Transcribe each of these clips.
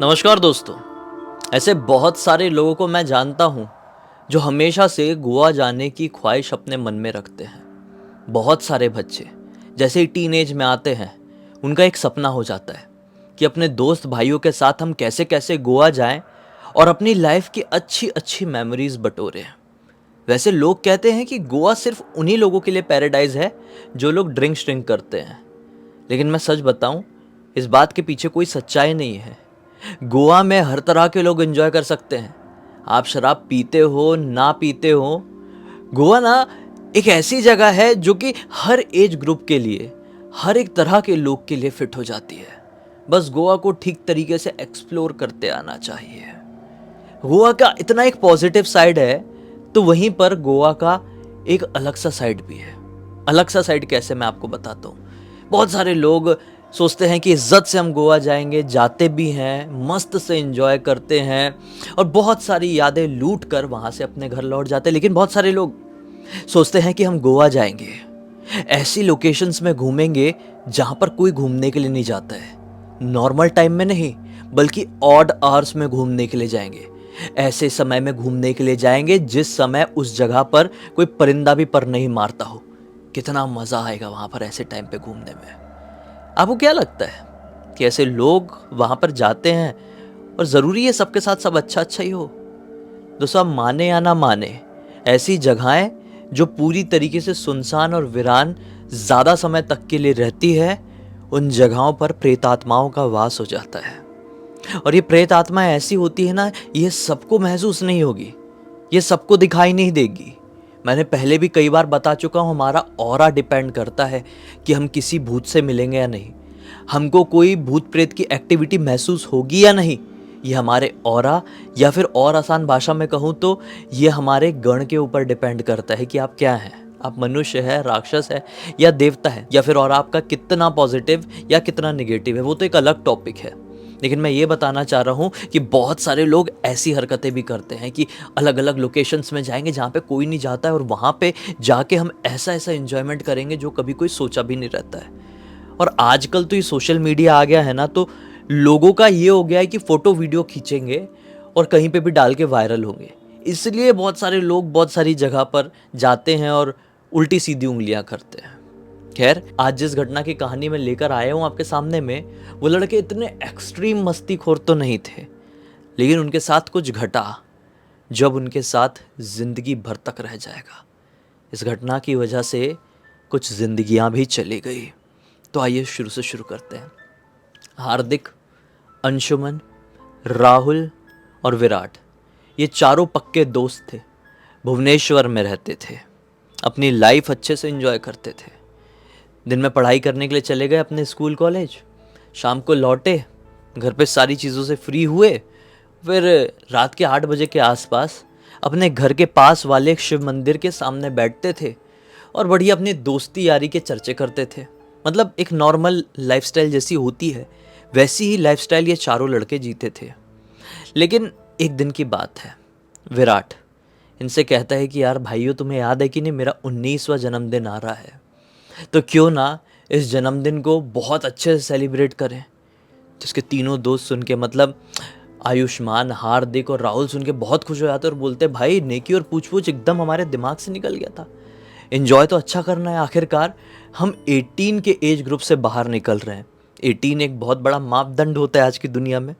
नमस्कार दोस्तों। ऐसे बहुत सारे लोगों को मैं जानता हूँ जो हमेशा से गोवा जाने की ख्वाहिश अपने मन में रखते हैं। बहुत सारे बच्चे जैसे ही टीनेज में आते हैं उनका एक सपना हो जाता है कि अपने दोस्त भाइयों के साथ हम कैसे कैसे गोवा जाएं और अपनी लाइफ की अच्छी अच्छी मेमोरीज बटोरें। वैसे लोग कहते हैं कि गोवा सिर्फ उन्हीं लोगों के लिए पैराडाइज है जो लोग ड्रिंक करते हैं, लेकिन मैं सच बताऊं, इस बात के पीछे कोई सच्चाई नहीं है। गोवा में हर तरह के लोग एंजॉय कर सकते हैं। आप शराब पीते हो ना पीते हो, गोवा ना एक ऐसी जगह है जो कि हर एज ग्रुप के लिए, हर एक तरह के लोग के लिए फिट हो जाती है। बस गोवा को ठीक तरीके से एक्सप्लोर करते आना चाहिए। गोवा का इतना एक पॉजिटिव साइड है, तो वहीं पर गोवा का एक अलग सा साइड भी है। अलग सा साइड कैसे, मैं आपको बताता हूँ। बहुत सारे लोग सोचते हैं कि इज्जत से हम गोवा जाएंगे, जाते भी हैं, मस्त से एंजॉय करते हैं और बहुत सारी यादें लूट कर वहाँ से अपने घर लौट जाते हैं। लेकिन बहुत सारे लोग सोचते हैं कि हम गोवा जाएंगे, ऐसी लोकेशंस में घूमेंगे जहाँ पर कोई घूमने के लिए नहीं जाता है। नॉर्मल टाइम में नहीं, बल्कि ऑड आवर्स में घूमने के लिए जाएंगे। ऐसे समय में घूमने के लिए जाएंगे जिस समय उस जगह पर कोई परिंदा भी पर नहीं मारता हो। कितना मज़ा आएगा वहाँ पर ऐसे टाइम पे घूमने में। आपको क्या लगता है कि ऐसे लोग वहाँ पर जाते हैं और ज़रूरी है सबके साथ सब अच्छा अच्छा ही हो? दोस्तों, आप माने या ना माने, ऐसी जगहें जो पूरी तरीके से सुनसान और वीरान ज़्यादा समय तक के लिए रहती है, उन जगहों पर प्रेत आत्माओं का वास हो जाता है। और ये प्रेत आत्माएं ऐसी होती है ना, ये सबको महसूस नहीं होगी, ये सबको दिखाई नहीं देगी। मैंने पहले भी कई बार बता चुका हूँ, हमारा ऑरा डिपेंड करता है कि हम किसी भूत से मिलेंगे या नहीं, हमको कोई भूत प्रेत की एक्टिविटी महसूस होगी या नहीं। ये हमारे ऑरा, या फिर और आसान भाषा में कहूँ तो ये हमारे गण के ऊपर डिपेंड करता है कि आप क्या हैं। आप मनुष्य है, राक्षस है या देवता है, या फिर और आपका कितना पॉजिटिव या कितना निगेटिव है, वो तो एक अलग टॉपिक है। लेकिन मैं ये बताना चाह रहा हूँ कि बहुत सारे लोग ऐसी हरकतें भी करते हैं कि अलग अलग लोकेशंस में जाएंगे जहाँ पे कोई नहीं जाता है, और वहाँ पे जाके हम ऐसा ऐसा एंजॉयमेंट करेंगे जो कभी कोई सोचा भी नहीं रहता है। और आजकल तो ये सोशल मीडिया आ गया है ना, तो लोगों का ये हो गया है कि फ़ोटो वीडियो खींचेंगे और कहीं पे भी डाल के वायरल होंगे। इसलिए बहुत सारे लोग बहुत सारी जगह पर जाते हैं और उल्टी सीधी उंगलियां करते हैं। खैर, आज जिस घटना की कहानी मैं लेकर आया हूँ आपके सामने में, वो लड़के इतने एक्सट्रीम मस्तीखोर तो नहीं थे, लेकिन उनके साथ कुछ घटा जब उनके साथ जिंदगी भर तक रह जाएगा। इस घटना की वजह से कुछ जिंदगियां भी चली गई। तो आइए शुरू से शुरू करते हैं। हार्दिक, अंशुमन, राहुल और विराट, ये चारों पक्के दोस्त थे। भुवनेश्वर में रहते थे, अपनी लाइफ अच्छे से एंजॉय करते थे। दिन में पढ़ाई करने के लिए चले गए अपने स्कूल कॉलेज, शाम को लौटे, घर पे सारी चीज़ों से फ्री हुए, फिर रात के 8 बजे के आसपास अपने घर के पास वाले एक शिव मंदिर के सामने बैठते थे और बढ़िया अपनी दोस्ती यारी के चर्चे करते थे। मतलब एक नॉर्मल लाइफस्टाइल जैसी होती है, वैसी ही लाइफस्टाइल ये चारों लड़के जीते थे। लेकिन एक दिन की बात है, विराट इनसे कहता है कि यार भाइयों, तुम्हें याद है कि नहीं, मेरा 19वां जन्मदिन आ रहा है, तो क्यों ना इस जन्मदिन को बहुत अच्छे से सेलिब्रेट करें। तो इसके तीनों दोस्त सुन के, मतलब आयुष्मान, हार्दिक और राहुल, सुन के बहुत खुश हो जाते और बोलते, भाई नेकी और पूछ पूछ एकदम हमारे दिमाग से निकल गया था। एंजॉय तो अच्छा करना है, आखिरकार हम 18 के एज ग्रुप से बाहर निकल रहे हैं। 18 एक बहुत बड़ा मापदंड होता है आज की दुनिया में,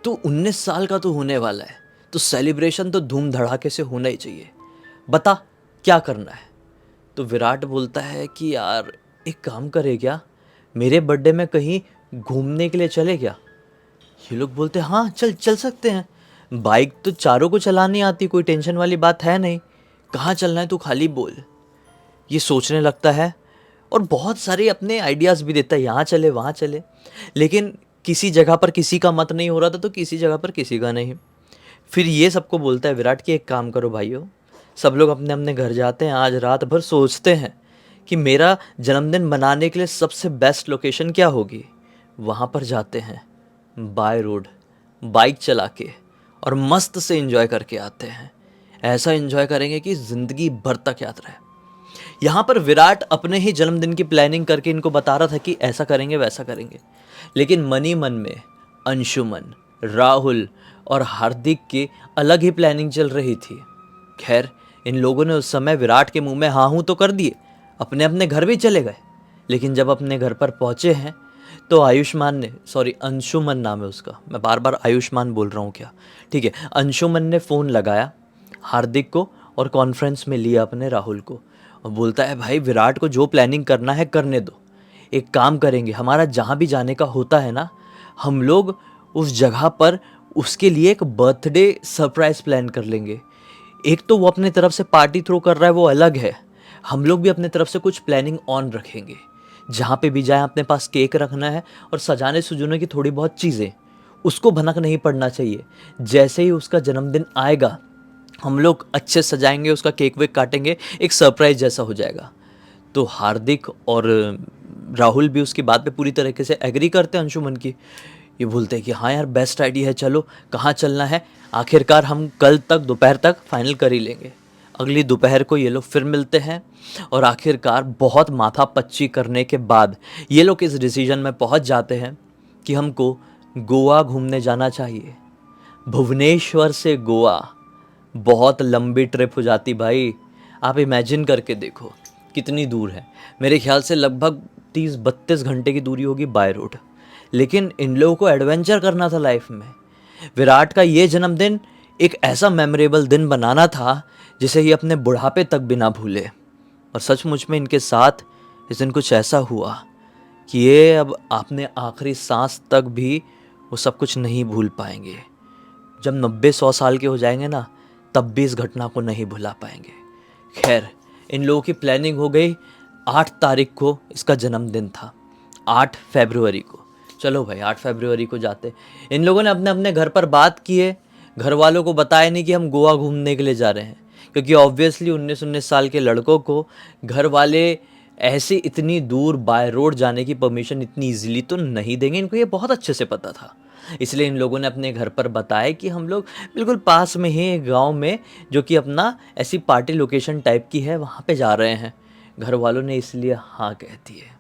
तो 19 साल का तो होने वाला है, तो सेलिब्रेशन तो धूम धड़ाके से होना ही चाहिए। बता क्या करना है। तो विराट बोलता है कि यार एक काम करे क्या, मेरे बर्थडे में कहीं घूमने के लिए चले क्या? ये लोग बोलते हैं हाँ चल चल सकते हैं, बाइक तो चारों को चलानी आती, कोई टेंशन वाली बात है नहीं, कहाँ चलना है तू खाली बोल। ये सोचने लगता है और बहुत सारे अपने आइडियाज़ भी देता है, यहाँ चले वहाँ चले। लेकिन किसी जगह पर किसी का मत नहीं हो रहा था, तो किसी जगह पर किसी का नहीं। फिर ये सबको बोलता है विराट कि एक काम करो भाइयों, सब लोग अपने अपने घर जाते हैं, आज रात भर सोचते हैं कि मेरा जन्मदिन मनाने के लिए सबसे बेस्ट लोकेशन क्या होगी। वहाँ पर जाते हैं, बाय रोड बाइक चला के, और मस्त से एंजॉय करके आते हैं। ऐसा एंजॉय करेंगे कि ज़िंदगी भर तक याद रहे। यहाँ पर विराट अपने ही जन्मदिन की प्लानिंग करके इनको बता रहा था कि ऐसा करेंगे वैसा करेंगे, लेकिन मन ही मन में अंशुमन, राहुल और हार्दिक की अलग ही प्लानिंग चल रही थी। खैर, इन लोगों ने उस समय विराट के मुंह में हाँ हूँ तो कर दिए, अपने अपने घर भी चले गए। लेकिन जब अपने घर पर पहुंचे हैं तो आयुष्मान ने, सॉरी अंशुमन नाम है उसका, मैं बार बार आयुष्मान बोल रहा हूँ क्या, ठीक है, अंशुमन ने फ़ोन लगाया हार्दिक को और कॉन्फ्रेंस में लिया अपने राहुल को और बोलता है भाई विराट को जो प्लानिंग करना है करने दो। एक काम करेंगे, हमारा जहाँ भी जाने का होता है ना, हम लोग उस जगह पर उसके लिए एक बर्थडे सरप्राइज प्लान कर लेंगे। एक तो वो अपने तरफ से पार्टी थ्रो कर रहा है, वो अलग है, हम लोग भी अपने तरफ से कुछ प्लानिंग ऑन रखेंगे। जहाँ पे भी जाए अपने पास केक रखना है और सजाने सुजूने की थोड़ी बहुत चीज़ें, उसको भनक नहीं पड़ना चाहिए। जैसे ही उसका जन्मदिन आएगा हम लोग अच्छे सजाएंगे, उसका केक वेक काटेंगे, एक सरप्राइज जैसा हो जाएगा। तो हार्दिक और राहुल भी उसकी बात पे पूरी तरीके से एग्री करते हैं अंशुमन की। ये बोलते हैं कि हाँ यार बेस्ट आइडिया है, चलो कहाँ चलना है, आखिरकार हम कल तक दोपहर तक फाइनल कर ही लेंगे। अगली दोपहर को ये लोग फिर मिलते हैं और आखिरकार बहुत माथापच्ची करने के बाद ये लोग इस डिसीजन में पहुंच जाते हैं कि हमको गोवा घूमने जाना चाहिए। भुवनेश्वर से गोवा बहुत लंबी ट्रिप हो जाती भाई। आप इमेजिन करके देखो कितनी दूर है, मेरे ख्याल से लगभग 30-32 घंटे की दूरी होगी बाय रोड। लेकिन इन लोगों को एडवेंचर करना था लाइफ में। विराट का ये जन्मदिन एक ऐसा मेमोरेबल दिन बनाना था जिसे ये अपने बुढ़ापे तक भी ना भूले। और सचमुच में इनके साथ इस दिन कुछ ऐसा हुआ कि ये अब अपने आखिरी सांस तक भी वो सब कुछ नहीं भूल पाएंगे। जब 90-100 साल के हो जाएंगे ना, तब भी इस घटना को नहीं भुला पाएंगे। खैर, इन लोगों की प्लानिंग हो गई। 8 तारीख को इसका जन्मदिन था, 8 फरवरी को। चलो भाई 8 फरवरी को जाते। इन लोगों ने अपने अपने घर पर बात की है, घर वालों को बताया नहीं कि हम गोवा घूमने के लिए जा रहे हैं, क्योंकि ऑब्वियसली 19-19 साल के लड़कों को घर वाले ऐसे इतनी दूर बाय रोड जाने की परमिशन इतनी इजीली तो नहीं देंगे, इनको ये बहुत अच्छे से पता था। इसलिए इन लोगों ने अपने घर पर बताया कि हम लोग बिल्कुल पास में ही एक गाँव में, जो कि अपना ऐसी पार्टी लोकेशन टाइप की है, वहाँ पे जा रहे हैं। घर वालों ने इसलिए हाँ कह दी है।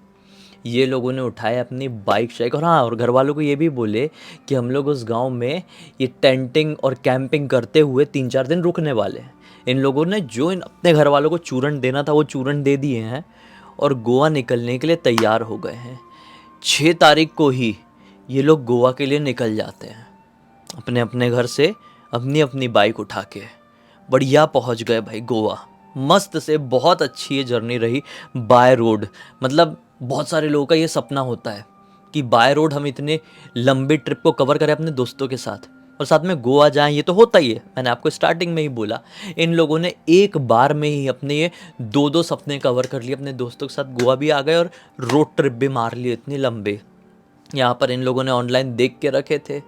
ये लोगों ने उठाया अपनी बाइक शाइक, और हाँ, और घर वालों को ये भी बोले कि हम लोग उस गांव में ये टेंटिंग और कैंपिंग करते हुए 3-4 दिन रुकने वाले हैं। इन लोगों ने जो अपने घर वालों को चूरन देना था वो चूरन दे दिए हैं और गोवा निकलने के लिए तैयार हो गए हैं। 6 तारीख को ही ये लोग गोवा के लिए निकल जाते हैं अपने अपने घर से, अपनी अपनी बाइक उठा के। बढ़िया पहुंच गए भाई गोवा, मस्त से। बहुत अच्छी ये जर्नी रही बाय रोड। मतलब बहुत सारे लोगों का ये सपना होता है कि बाय रोड हम इतने लंबी ट्रिप को कवर करें अपने दोस्तों के साथ और साथ में गोवा जाएं। ये तो होता ही है, मैंने आपको स्टार्टिंग में ही बोला। इन लोगों ने एक बार में ही अपने ये 2-2 सपने कवर कर लिए, अपने दोस्तों के साथ गोवा भी आ गए और रोड ट्रिप भी मार लिए इतने लंबे। यहाँ पर इन लोगों ने ऑनलाइन देख के रखे थे,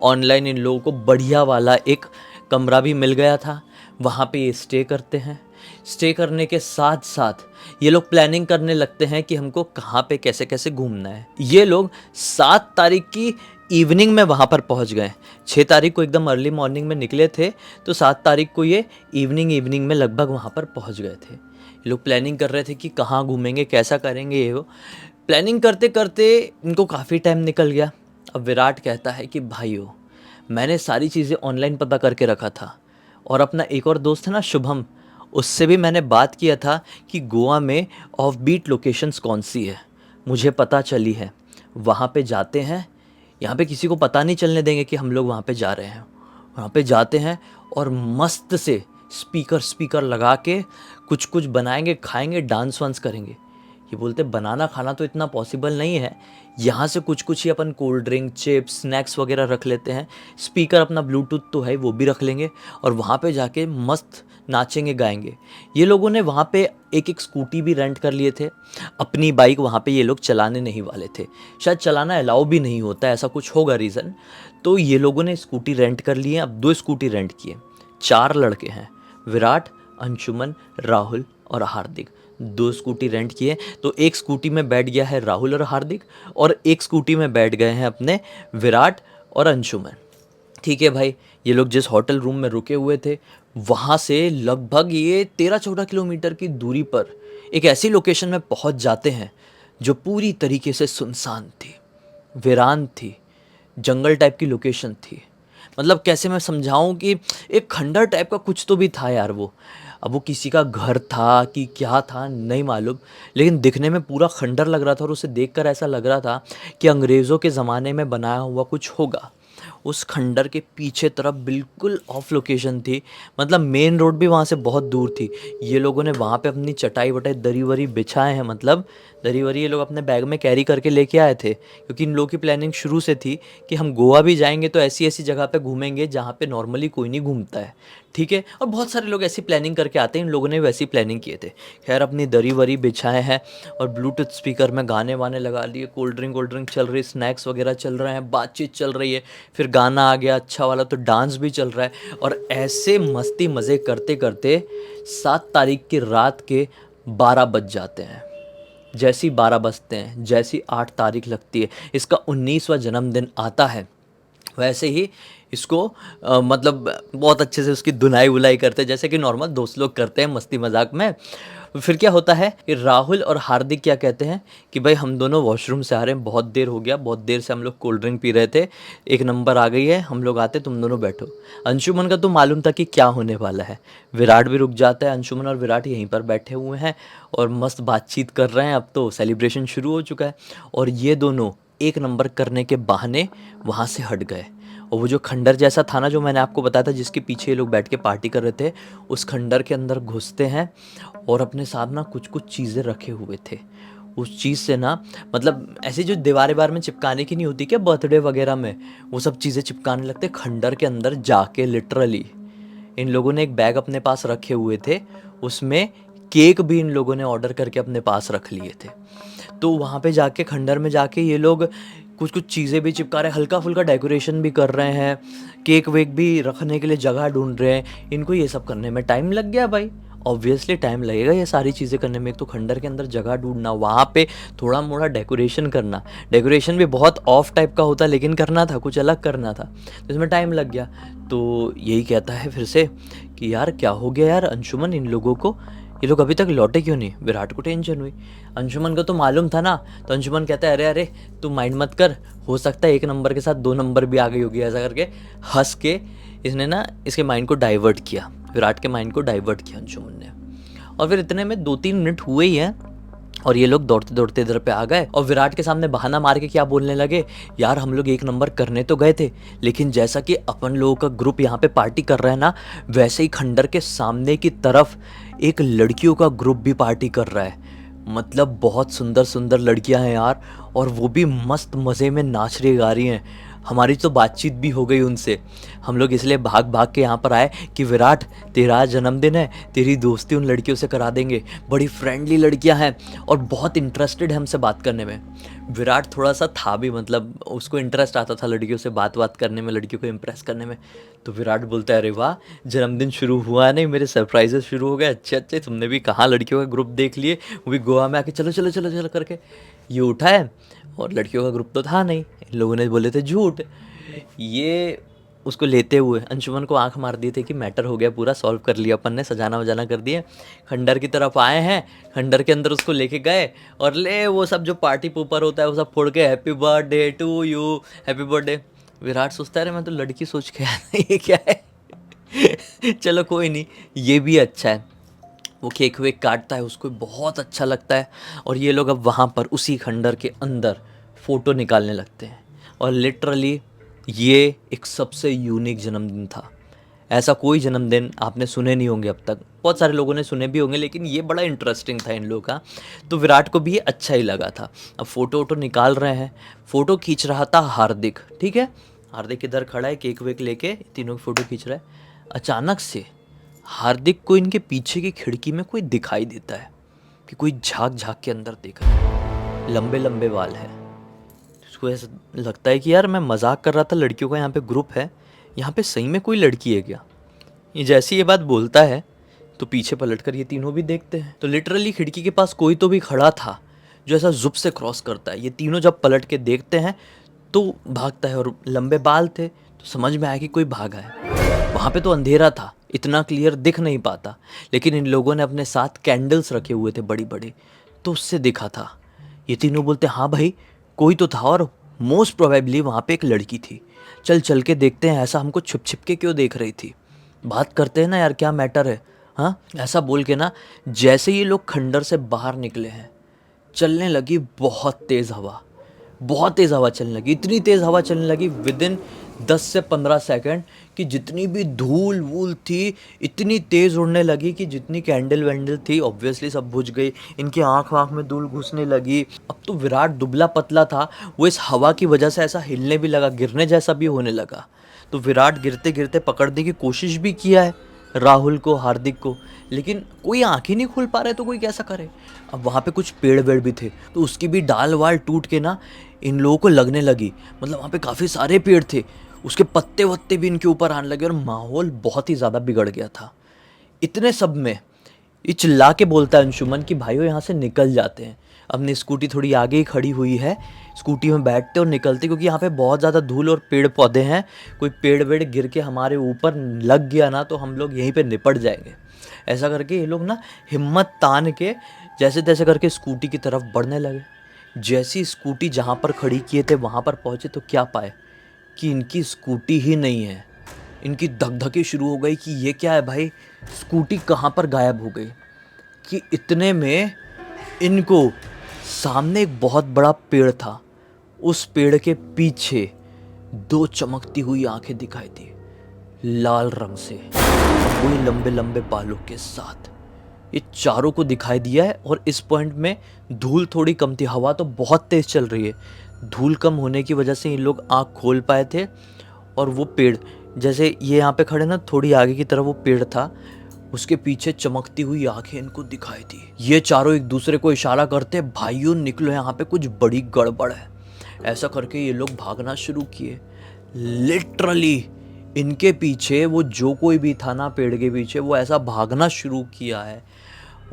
ऑनलाइन इन लोगों को बढ़िया वाला एक कमरा भी मिल गया था, वहाँ पे ये स्टे करते हैं। स्टे करने के साथ साथ ये लोग प्लानिंग करने लगते हैं कि हमको कहाँ पे कैसे कैसे घूमना है। ये लोग 7 तारीख की इवनिंग में वहाँ पर पहुँच गए। 6 तारीख को एकदम अर्ली मॉर्निंग में निकले थे, तो 7 तारीख को ये इवनिंग में लगभग वहाँ पर पहुँच गए थे। ये लोग प्लानिंग कर रहे थे कि कहाँ घूमेंगे, कैसा करेंगे। ये वो प्लानिंग करते करते इनको काफ़ी टाइम निकल गया। अब विराट कहता है कि भाइयों, मैंने सारी चीज़ें ऑनलाइन पता करके रखा था और अपना एक और दोस्त है ना शुभम, उससे भी मैंने बात किया था कि गोवा में ऑफ बीट लोकेशंस कौन सी है, मुझे पता चली है। वहाँ पे जाते हैं, यहाँ पे किसी को पता नहीं चलने देंगे कि हम लोग वहाँ पे जा रहे हैं। वहाँ पे जाते हैं और मस्त से स्पीकर लगा के कुछ कुछ बनाएंगे, खाएंगे, डांस वांस करेंगे। ये बोलते बनाना खाना तो इतना पॉसिबल नहीं है, यहाँ से कुछ कुछ ही अपन कोल्ड ड्रिंक, चिप्स, स्नैक्स वगैरह रख लेते हैं। स्पीकर अपना ब्लूटूथ तो है, वो भी रख लेंगे और वहाँ पे जाके मस्त नाचेंगे गाएंगे। ये लोगों ने वहाँ पे एक एक स्कूटी भी रेंट कर लिए थे। अपनी बाइक वहाँ पे ये लोग चलाने नहीं वाले थे, शायद चलाना अलाउ भी नहीं होता, ऐसा कुछ होगा रीज़न। तो ये लोगों ने स्कूटी रेंट कर लिए। अब 2 स्कूटी रेंट किए। 4 लड़के हैं, विराट, अंशुमन, राहुल और हार्दिक। 2 स्कूटी रेंट किए, तो एक स्कूटी में बैठ गया है राहुल और हार्दिक और एक स्कूटी में बैठ गए हैं अपने विराट और अंशुमन। ठीक है भाई, ये लोग जिस होटल रूम में रुके हुए थे वहाँ से लगभग ये 13-14 किलोमीटर की दूरी पर एक ऐसी लोकेशन में पहुँच जाते हैं जो पूरी तरीके से सुनसान थी, वीरान थी। जंगल टाइप की लोकेशन थी। मतलब कैसे मैं समझाऊँ कि एक खंडर टाइप का कुछ तो भी था यार वो। अब वो किसी का घर था कि क्या था नहीं मालूम, लेकिन दिखने में पूरा खंडर लग रहा था और उसे देखकर ऐसा लग रहा था कि अंग्रेज़ों के ज़माने में बनाया हुआ कुछ होगा। उस खंडर के पीछे तरफ बिल्कुल ऑफ लोकेशन थी, मतलब मेन रोड भी वहाँ से बहुत दूर थी। ये लोगों ने वहाँ पे अपनी चटाई-वटाई, दरी-वरी बिछाए हैं, मतलब दरी-वरी ये लोग अपने बैग में कैरी करके लेके आए थे, क्योंकि इन लोगों की प्लानिंग शुरू से थी कि हम गोवा भी जाएँगे तो ऐसी-ऐसी जगह पे घूमेंगे जहाँ पे नॉर्मली कोई नहीं घूमता है, ठीक है? और बहुत सारे लोग ऐसी प्लानिंग करके आते हैं, इन लोगों ने भी वैसी प्लानिंग किए थे। ख़ैर अपनी दरी-वरी बिछाए हैं और ब्लूटूथ स्पीकर में गाने-वाने लगा लिए, कोल्ड ड्रिंक चल रही, स्नैक्स वगैरह चल रहे हैं, बातचीत चल रही है, फिर गाना आ गया अच्छा वाला तो डांस भी चल रहा है और ऐसे मस्ती मज़े करते-करते 7 तारीख की रात के 12 बज जाते हैं। जैसे ही 12 बजते हैं, जैसी 8 तारीख लगती है, इसका 19वाँ जन्मदिन आता है, वैसे ही इसको मतलब बहुत अच्छे से उसकी धुनाई-वुनाई करते हैं, जैसे कि नॉर्मल दोस्त लोग करते हैं मस्ती मज़ाक में। फिर क्या होता है कि राहुल और हार्दिक क्या कहते हैं कि भाई हम दोनों वॉशरूम से आ रहे हैं, बहुत देर हो गया, बहुत देर से हम लोग कोल्ड ड्रिंक पी रहे थे, एक नंबर आ गई है, हम लोग आते, तुम दोनों बैठो। अंशुमन का तो मालूम था कि क्या होने वाला है। विराट भी रुक जाता है, अंशुमन और विराट यहीं पर बैठे हुए हैं और मस्त बातचीत कर रहे हैं, अब तो सेलिब्रेशन शुरू हो चुका है और ये दोनों एक नंबर करने के बहाने वहाँ से हट गए। और वो जो खंडर जैसा था ना जो मैंने आपको बताया था जिसके पीछे ये लोग बैठ के पार्टी कर रहे थे, उस खंडर के अंदर घुसते हैं और अपने साथ ना कुछ कुछ चीज़ें रखे हुए थे। उस चीज़ से ना मतलब ऐसे जो दीवार में चिपकाने की नहीं होती क्या बर्थडे वगैरह में, वो सब चीज़ें चिपकाने लगते खंडर के अंदर जाके लिटरली। इन लोगों ने एक बैग अपने पास रखे हुए थे, उसमें केक भी इन लोगों ने ऑर्डर करके अपने पास रख लिए थे। तो वहाँ पे जाके खंडर में जाके ये लोग कुछ कुछ चीज़ें भी चिपका रहे हैं, हल्का फुल्का डेकोरेशन भी कर रहे हैं, केक वेक भी रखने के लिए जगह ढूंढ रहे हैं। इनको ये सब करने में टाइम लग गया भाई, ऑब्वियसली टाइम लगेगा ये सारी चीज़ें करने में। एक तो खंडर के अंदर जगह ढूंढना, वहाँ पे थोड़ा मोड़ा डेकोरेशन करना, डेकोरेशन भी बहुत ऑफ टाइप का होता लेकिन करना था, कुछ अलग करना था, तो इसमें टाइम लग गया। तो यही कहता है फिर से कि यार क्या हो गया यार अंशुमन, इन लोगों को, ये लोग अभी तक लौटे क्यों नहीं। विराट को टेंशन हुई, अंशुमन को तो मालूम था ना, तो अंशुमन कहता है अरे अरे तू माइंड मत कर, हो सकता है एक नंबर के साथ 2 नंबर भी आ गई होगी, ऐसा करके हंस के इसने ना इसके माइंड को डाइवर्ट किया, विराट के माइंड को डाइवर्ट किया अंशुमन ने। और फिर इतने में 2-3 मिनट हुए ही हैं और ये लोग दौड़ते दौड़ते इधर पे आ गए और विराट के सामने बहाना मार के क्या बोलने लगे, यार हम लोग एक नंबर करने तो गए थे, लेकिन जैसा कि अपन लोगों का ग्रुप यहाँ पे पार्टी कर रहा है ना, वैसे ही खंडर के सामने की तरफ एक लड़कियों का ग्रुप भी पार्टी कर रहा है। मतलब बहुत सुंदर सुंदर लड़कियां हैं यार, और वो भी मस्त मज़े में नाच रही गा रही हैं। हमारी तो बातचीत भी हो गई उनसे। हम लोग इसलिए भाग भाग के यहाँ पर आए कि विराट तेरा आज जन्मदिन है, तेरी दोस्ती उन लड़कियों से करा देंगे, बड़ी फ्रेंडली लड़कियाँ हैं और बहुत इंटरेस्टेड है हमसे बात करने में। विराट थोड़ा सा था भी, मतलब उसको इंटरेस्ट आता था लड़कियों से बात करने में, लड़कियों को इम्प्रेस करने में। तो विराट बोलता है अरे वाह, जन्मदिन शुरू हुआ नहीं, मेरे सरप्राइजेस शुरू हो गए, अच्छे अच्छे, तुमने भी कहाँ लड़कियों का ग्रुप देख लिए, वो भी गोवा में आके, चलो चलो चलो चलो करके। ये उठा है और लड़कियों का ग्रुप तो था नहीं, इन लोगों ने बोले थे झूठ। ये उसको लेते हुए अंशुमन को आंख मार दिए थे कि मैटर हो गया, पूरा सॉल्व कर लिया अपन ने, सजाना वजाना कर दिए। खंडर की तरफ आए हैं, खंडर के अंदर उसको लेके गए और ले वो सब जो पार्टी पोपर होता है वो सब फोड़ के happy birthday to you, happy birthday. Virat सोचता है अरे मैं तो लड़की सोच के आया था, ये क्या है। चलो कोई नहीं, ये भी अच्छा है। वो केक वेक काटता है, उसको बहुत अच्छा लगता है और ये लोग अब वहाँ पर उसी खंडर के अंदर फ़ोटो निकालने लगते हैं। और लिटरली ये एक सबसे यूनिक जन्मदिन था। ऐसा कोई जन्मदिन आपने सुने नहीं होंगे अब तक, बहुत सारे लोगों ने सुने भी होंगे लेकिन ये बड़ा इंटरेस्टिंग था इन लोगों का। तो विराट को भी ये अच्छा ही लगा था। अब फ़ोटो वोटो निकाल रहे हैं, फ़ोटो खींच रहा था हार्दिक, ठीक है। हार्दिक इधर खड़ा है केक वेक लेके, तीनों की फ़ोटो खींच रहा है। अचानक से हार्दिक को इनके पीछे की खिड़की में कोई दिखाई देता है कि कोई झांक झांक के अंदर देख रहा है, लंबे लंबे बाल है। उसको ऐसा लगता है कि यार मैं मजाक कर रहा था, लड़कियों का यहाँ पे ग्रुप है, यहाँ पे सही में कोई लड़की है क्या। ये जैसे ये बात बोलता है तो पीछे पलटकर ये तीनों भी देखते हैं, तो लिटरली खिड़की के पास कोई तो भी खड़ा था जो ऐसा जुप से क्रॉस करता है। ये तीनों जब पलट के देखते हैं तो भागता है, और लंबे बाल थे तो समझ में आया कि कोई भागा है। वहाँ पे तो अंधेरा था, इतना क्लियर दिख नहीं पाता, लेकिन इन लोगों ने अपने साथ कैंडल्स रखे हुए थे बड़ी बड़ी, तो उससे दिखा था। ये तीनों बोलते हाँ भाई कोई तो था और मोस्ट प्रोबेबली वहाँ पे एक लड़की थी। चल चल के देखते हैं, ऐसा हमको छुप छिप के क्यों देख रही थी, बात करते हैं ना यार, क्या मैटर है। हाँ, ऐसा बोल के ना जैसे ये लोग खंडर से बाहर निकले हैं, चलने लगी बहुत तेज़ हवा, बहुत तेज़ हवा चलने लगी। इतनी तेज़ हवा चलने लगी विद इन 10 से 15 सेकंड कि जितनी भी धूल वूल थी इतनी तेज़ उड़ने लगी कि जितनी कैंडल वैंडल थी ऑब्वियसली सब बुझ गई। इनकी आँख वाँख में धूल घुसने लगी। अब तो विराट दुबला पतला था, वो इस हवा की वजह से ऐसा हिलने भी लगा, गिरने जैसा भी होने लगा। तो विराट गिरते गिरते पकड़ने की कोशिश भी किया है राहुल को, हार्दिक को, लेकिन कोई आँख ही नहीं खोल पा रहे, तो कोई कैसा करे। अब वहाँ पे कुछ पेड़ वेड़ भी थे, तो उसकी भी डाल वाल टूट के ना इन लोगों को लगने लगी। मतलब वहाँ पे काफ़ी सारे पेड़ थे, उसके पत्ते वत्ते भी इनके ऊपर आने लगे और माहौल बहुत ही ज़्यादा बिगड़ गया था। इतने सब में ये चिल्ला के बोलता है अंशुमन कि भाइयों यहाँ से निकल जाते हैं। अपनी स्कूटी थोड़ी आगे ही खड़ी हुई है, स्कूटी में बैठते और निकलते, क्योंकि यहाँ पे बहुत ज़्यादा धूल और पेड़ पौधे हैं। कोई पेड़ वेड़ गिर के हमारे ऊपर लग गया ना तो हम लोग यहीं पे निपट जाएंगे। ऐसा करके ये लोग ना हिम्मत तान के जैसे तैसे करके स्कूटी की तरफ बढ़ने लगे। जैसी स्कूटी जहाँ पर खड़ी किए थे वहाँ पर पहुँचे तो क्या पाए कि इनकी स्कूटी ही नहीं है। इनकी धकधकी शुरू हो गई कि ये क्या है भाई, स्कूटी कहाँ पर गायब हो गई। कि इतने में इनको सामने एक बहुत बड़ा पेड़ था, उस पेड़ के पीछे दो चमकती हुई आंखें दिखाई दी, लाल रंग से, वही लंबे लंबे बालों के साथ। ये चारों को दिखाई दिया है और इस पॉइंट में धूल थोड़ी कम थी, हवा तो बहुत तेज चल रही है। धूल कम होने की वजह से ये लोग आँख खोल पाए थे। और वो पेड़, जैसे ये यहाँ पे खड़े ना, थोड़ी आगे की तरफ वो पेड़ था, उसके पीछे चमकती हुई आंखें इनको दिखाई दी। ये चारों एक दूसरे को इशारा करते, भाइयों निकलो, यहाँ पे कुछ बड़ी गड़बड़ है। ऐसा करके ये लोग भागना शुरू किए। लिटरली इनके पीछे वो जो कोई भी था ना पेड़ के पीछे, वो ऐसा भागना शुरू किया है।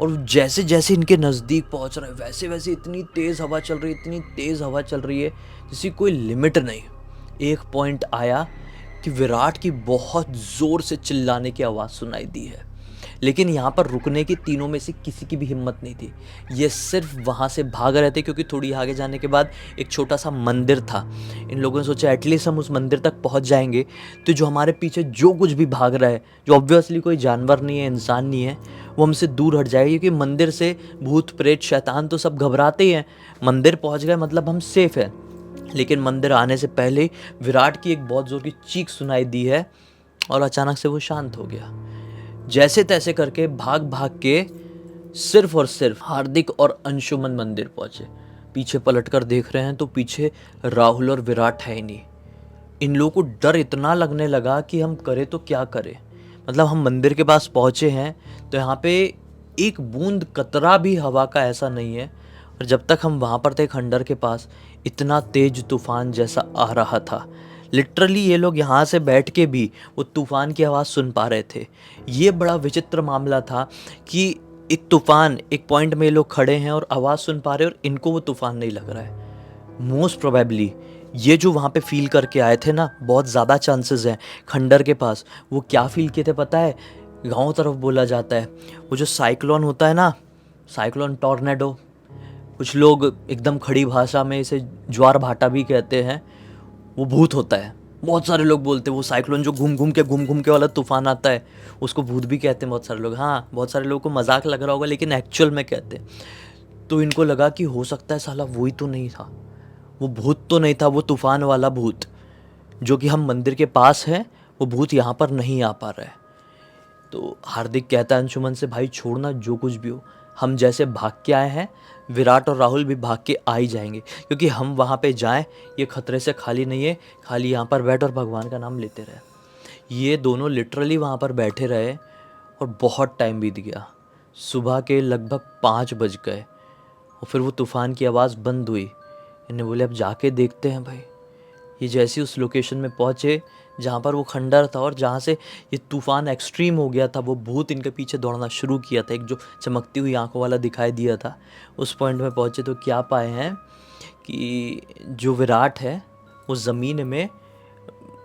और जैसे जैसे इनके नज़दीक पहुंच रहे वैसे वैसे इतनी तेज़ हवा चल रही है, इतनी तेज़ हवा चल रही है जिसकी कोई लिमिट नहीं। एक पॉइंट आया कि विराट की बहुत ज़ोर से चिल्लाने की आवाज़ सुनाई दी है, लेकिन यहाँ पर रुकने की तीनों में से किसी की भी हिम्मत नहीं थी। ये सिर्फ वहाँ से भाग रहे थे, क्योंकि थोड़ी आगे जाने के बाद एक छोटा सा मंदिर था। इन लोगों ने सोचा एटलीस्ट हम उस मंदिर तक पहुँच जाएंगे तो जो हमारे पीछे जो कुछ भी भाग रहा है, जो ऑब्वियसली कोई जानवर नहीं है, इंसान नहीं है, वो हमसे दूर हट जाएगा। क्योंकि मंदिर से भूत प्रेत शैतान तो सब घबराते ही हैं। मंदिर पहुँच गए मतलब हम सेफ हैं। लेकिन मंदिर आने से पहले विराट की एक बहुत ज़ोर की चीख सुनाई दी है और अचानक से वो शांत हो गया। जैसे तैसे करके भाग भाग के सिर्फ और सिर्फ हार्दिक और अंशुमन मंदिर पहुंचे। पीछे पलटकर देख रहे हैं तो पीछे राहुल और विराट है ही नहीं। इन लोगों को डर इतना लगने लगा कि हम करें तो क्या करें। मतलब हम मंदिर के पास पहुंचे हैं तो यहाँ पे एक बूंद कतरा भी हवा का ऐसा नहीं है। और जब तक हम वहाँ पर थे खंडर के पास, इतना तेज तूफान जैसा आ रहा था, लिटरली ये लोग यहाँ से बैठ के भी वो तूफ़ान की आवाज़ सुन पा रहे थे। ये बड़ा विचित्र मामला था कि एक तूफ़ान, एक पॉइंट में ये लोग खड़े हैं और आवाज़ सुन पा रहे हैं और इनको वो तूफ़ान नहीं लग रहा है। मोस्ट प्रोबेबली ये जो वहाँ पे फील करके आए थे ना, बहुत ज़्यादा चांसेस हैं खंडर के पास वो क्या फील किए थे पता है? गाँव तरफ बोला जाता है वो जो साइक्लोन होता है ना, साइक्लोन टॉर्नेडो, कुछ लोग एकदम खड़ी भाषा में इसे ज्वार भाटा भी कहते हैं, वो भूत होता है। बहुत सारे लोग बोलते हैं वो साइक्लोन जो घूम घूम के वाला तूफान आता है उसको भूत भी कहते हैं बहुत सारे लोग। हाँ, बहुत सारे लोगों को मजाक लग रहा होगा लेकिन एक्चुअल में कहते हैं। तो इनको लगा कि हो सकता है साला वही तो नहीं था, वो भूत तो नहीं था, वो तूफान वाला भूत जो कि हम मंदिर के पास है, वो भूत यहाँ पर नहीं आ पा रहा है। तो हार्दिक कहता है अंशुमन से, भाई छोड़ना जो कुछ भी हो, हम जैसे भाग के आए हैं विराट और राहुल भी भाग के आ ही जाएंगे, क्योंकि हम वहाँ पे जाएं ये खतरे से खाली नहीं है। खाली यहाँ पर बैठ और भगवान का नाम लेते रहे। ये दोनों लिटरली वहाँ पर बैठे रहे और बहुत टाइम बीत गया। सुबह के लगभग 5 बज गए और फिर वो तूफ़ान की आवाज़ बंद हुई। इन्हें बोले अब जाके देखते हैं भाई। ये जैसे उस लोकेशन में पहुँचे जहाँ पर वो खंडर था और जहाँ से ये तूफ़ान एक्सट्रीम हो गया था, वो भूत इनके पीछे दौड़ना शुरू किया था, एक जो चमकती हुई आंखों वाला दिखाई दिया था। उस पॉइंट में पहुँचे तो क्या पाए हैं कि जो विराट है वो ज़मीन में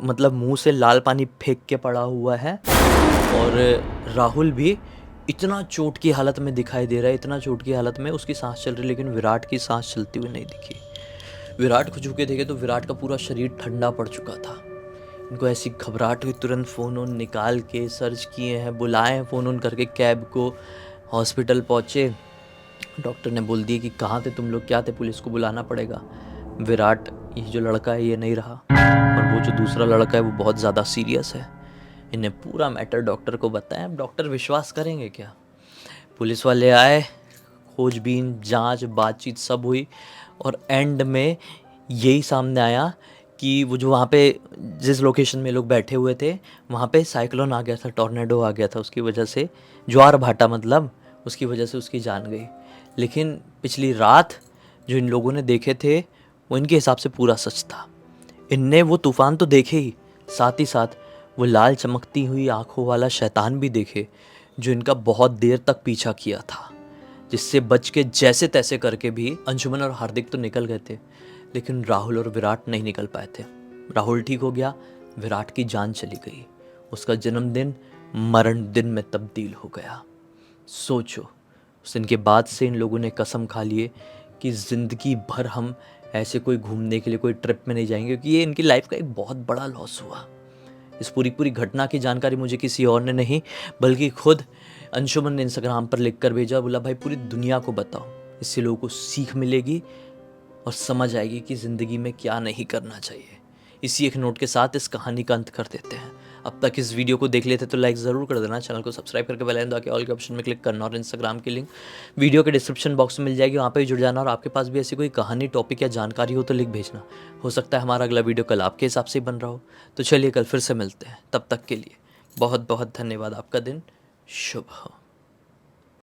मतलब मुंह से लाल पानी फेंक के पड़ा हुआ है और राहुल भी इतना चोट की हालत में दिखाई दे रहा है, इतना चोट की हालत में उसकी सांस चल रही है, लेकिन विराट की सांस चलती हुई नहीं दिखी। विराट को झुके देखे तो विराट का पूरा शरीर ठंडा पड़ चुका था। इनको ऐसी घबराहट हुई, तुरंत फ़ोन ऑन निकाल के सर्च किए हैं, बुलाए हैं फ़ोन ऑन करके कैब को, हॉस्पिटल पहुँचे। डॉक्टर ने बोल दिया कि कहाँ थे तुम लोग, क्या थे, पुलिस को बुलाना पड़ेगा। विराट, ये जो लड़का है ये नहीं रहा, और वो जो दूसरा लड़का है वो बहुत ज़्यादा सीरियस है। इन्हें पूरा मैटर डॉक्टर को बताया। अब डॉक्टर विश्वास करेंगे क्या? पुलिस वाले आए, खोजबीन, जांच, बातचीत सब हुई, और एंड में यही सामने आया कि वो जो वहाँ पे जिस लोकेशन में लोग बैठे हुए थे वहाँ पे साइक्लोन आ गया था, टॉर्नेडो आ गया था, उसकी वजह से ज्वार भाटा, मतलब उसकी वजह से उसकी जान गई। लेकिन पिछली रात जो इन लोगों ने देखे थे वो इनके हिसाब से पूरा सच था। इनने वो तूफान तो देखे ही, साथ ही साथ वो लाल चमकती हुई आंखों वाला शैतान भी देखे जो इनका बहुत देर तक पीछा किया था, जिससे बच के जैसे तैसे करके भी अंशुमन और हार्दिक तो निकल गए थे, लेकिन राहुल और विराट नहीं निकल पाए थे। राहुल ठीक हो गया, विराट की जान चली गई, उसका जन्मदिन मरण दिन में तब्दील हो गया। सोचो, उस दिन के बाद से इन लोगों ने कसम खा लिए कि ज़िंदगी भर हम ऐसे कोई घूमने के लिए कोई ट्रिप में नहीं जाएंगे, क्योंकि ये इनकी लाइफ का एक बहुत बड़ा लॉस हुआ। इस पूरी घटना की जानकारी मुझे किसी और ने नहीं बल्कि खुद अंशुमन ने इंस्टाग्राम पर लिख कर भेजा। बोला भाई पूरी दुनिया को बताओ, इससे लोगों को सीख मिलेगी और समझ आएगी कि ज़िंदगी में क्या नहीं करना चाहिए। इसी एक नोट के साथ इस कहानी का अंत कर देते हैं। अब तक इस वीडियो को देख लेते तो लाइक ज़रूर कर देना, चैनल को सब्सक्राइब करके बेल आइकन दबा के ऑल के ऑप्शन में क्लिक करना, और इंस्टाग्राम की लिंक वीडियो के डिस्क्रिप्शन बॉक्स में मिल जाएगी, वहाँ पे भी जुड़ जाना। और आपके पास भी ऐसी कोई कहानी, टॉपिक या जानकारी हो तो लिख भेजना। हो सकता है हमारा अगला वीडियो कल आपके हिसाब से ही बन रहा हो। तो चलिए कल फिर से मिलते हैं, तब तक के लिए बहुत बहुत धन्यवाद। आपका दिन शुभ हो।